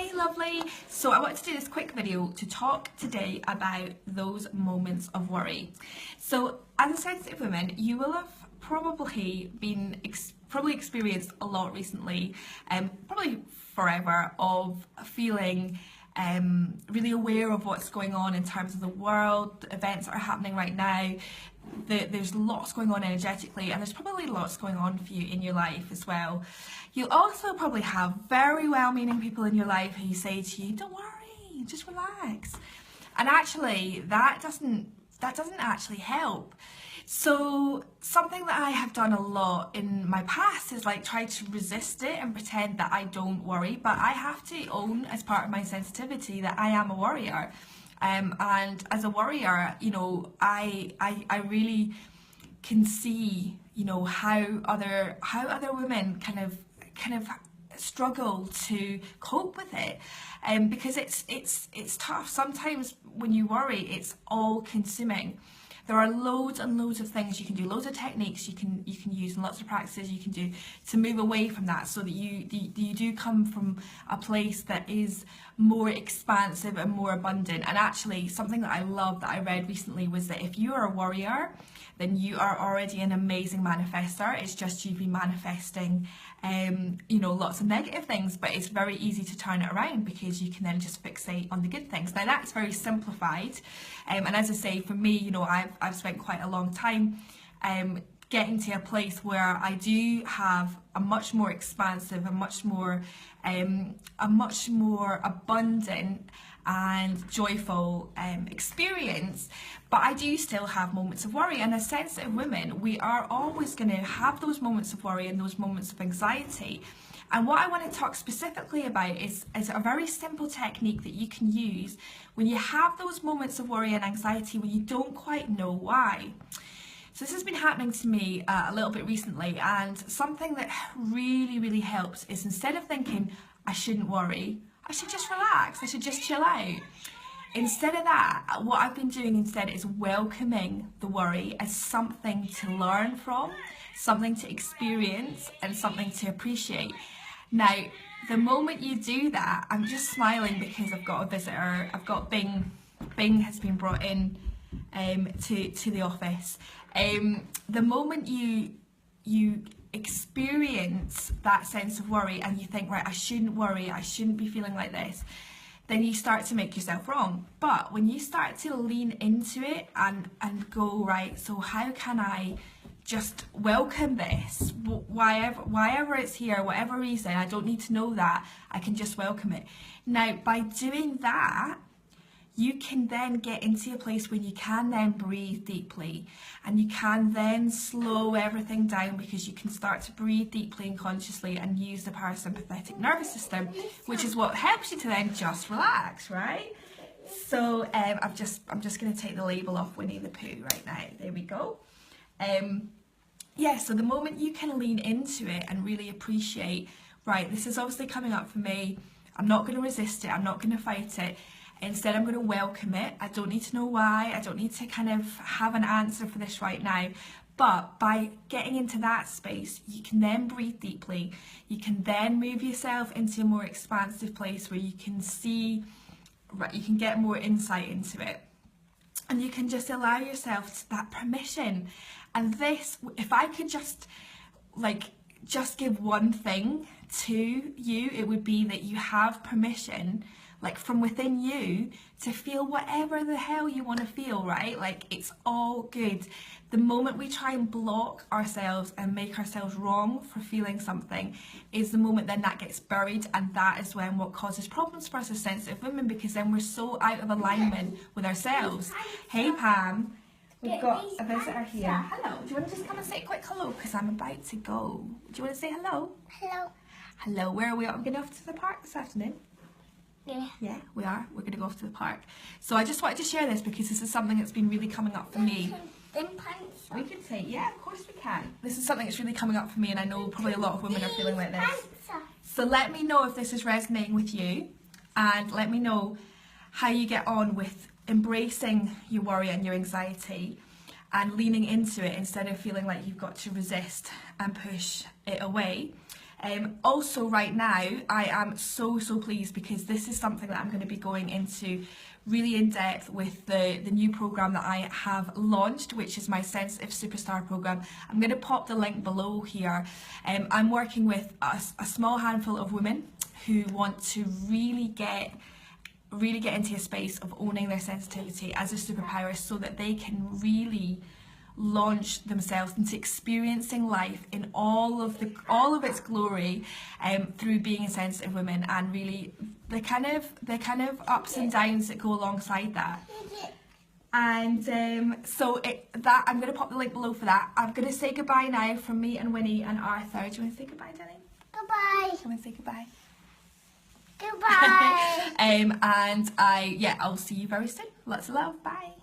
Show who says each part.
Speaker 1: Hey lovely! So I wanted to do this quick video to talk today about those moments of worry. So as a sensitive woman, you will have probably experienced a lot recently, probably forever, of feeling really aware of what's going on in terms of the world, the events that are happening right now. There's lots going on energetically, and there's probably lots going on for you in your life as well. You'll also probably have very well-meaning people in your life who say to you, don't worry, just relax. And actually, that doesn't actually help. So something that I have done a lot in my past is like try to resist it and pretend that I don't worry, but I have to own, as part of my sensitivity, that I am a worrier. And as a worrier, you know, I really can see, you know, how other women kind of struggle to cope with it, because it's tough. Sometimes when you worry, it's all consuming. There are loads and loads of things you can do, loads of techniques you can use, and lots of practices you can do to move away from that, so that you do come from a place that is more expansive and more abundant. And actually, something that I love that I read recently was that if you are a warrior, then you are already an amazing manifester. It's just you've been manifesting you know, lots of negative things, but it's very easy to turn it around because you can then just fixate on the good things. Now that's very simplified, and as I say, for me, you know, I've spent quite a long time getting to a place where I do have a much more expansive, a much more abundant and joyful experience, but I do still have moments of worry. And as sensitive women, we are always going to have those moments of worry and those moments of anxiety. And what I want to talk specifically about is a very simple technique that you can use when you have those moments of worry and anxiety when you don't quite know why. So this has been happening to me a little bit recently, and something that really helps is, instead of thinking I shouldn't worry, I should just relax, I should just chill out. Instead of that, what I've been doing instead is welcoming the worry as something to learn from, something to experience, and something to appreciate. Now, the moment you do that, I'm just smiling because I've got a visitor. I've got Bing. Bing has been brought in to the office. The moment you experience that sense of worry and you think, right, I shouldn't worry, I shouldn't be feeling like this, then you start to make yourself wrong. But when you start to lean into it and go, right, so how can I just welcome this, wherever it's here, whatever reason, I don't need to know that, I can just welcome it. Now, by doing that, you can then get into a place where you can then breathe deeply, and you can then slow everything down, because you can start to breathe deeply and consciously and use the parasympathetic nervous system, which is what helps you to then just relax, right? So I'm just going to take the label off Winnie the Pooh right now. There we go. Yeah, so the moment you can lean into it and really appreciate, right, this is obviously coming up for me, I'm not going to resist it, I'm not going to fight it. Instead, I'm going to welcome it. I don't need to know why. I don't need to kind of have an answer for this right now. But by getting into that space, you can then breathe deeply. You can then move yourself into a more expansive place where you can see, right, you can get more insight into it. And you can just allow yourself that permission. And this, if I could just give one thing to you, it would be that you have permission, like from within you, to feel whatever the hell you want to feel, right? Like, it's all good. The moment we try and block ourselves and make ourselves wrong for feeling something is the moment then that gets buried, and that is when what causes problems for us as sensitive women, because then we're so out of alignment with ourselves. Hey Pam, we've got a visitor here. Hello, do you want to just come and say a quick hello, because I'm about to go. Do you want to say hello?
Speaker 2: Hello.
Speaker 1: Hello, where are we? Are we going off to the park this afternoon?
Speaker 2: Yeah.
Speaker 1: Yeah, we are. We're going to go off to the park. So I just wanted to share this because this is something that's been really coming up for me. We can take, yeah, of course we can. This is something that's really coming up for me, and I know probably a lot of women are feeling like this. So let me know if this is resonating with you, and let me know how you get on with embracing your worry and your anxiety and leaning into it instead of feeling like you've got to resist and push it away. Also right now, I am so pleased because this is something that I'm going to be going into really in depth with the new program that I have launched, which is my Sensitive Superstar program. I'm going to pop the link below here. I'm working with a small handful of women who want to really get into a space of owning their sensitivity as a superpower so that they can really launch themselves into experiencing life in all of its glory, through being a sensitive woman, and really the kind of ups and downs that go alongside that. And that I'm going to pop the link below for that. I'm going to say goodbye now from me and Winnie and Arthur. Do you want to say goodbye, darling?
Speaker 2: Goodbye.
Speaker 1: Do you want to say goodbye?
Speaker 2: Goodbye.
Speaker 1: And I'll see you very soon. Lots of love. Bye.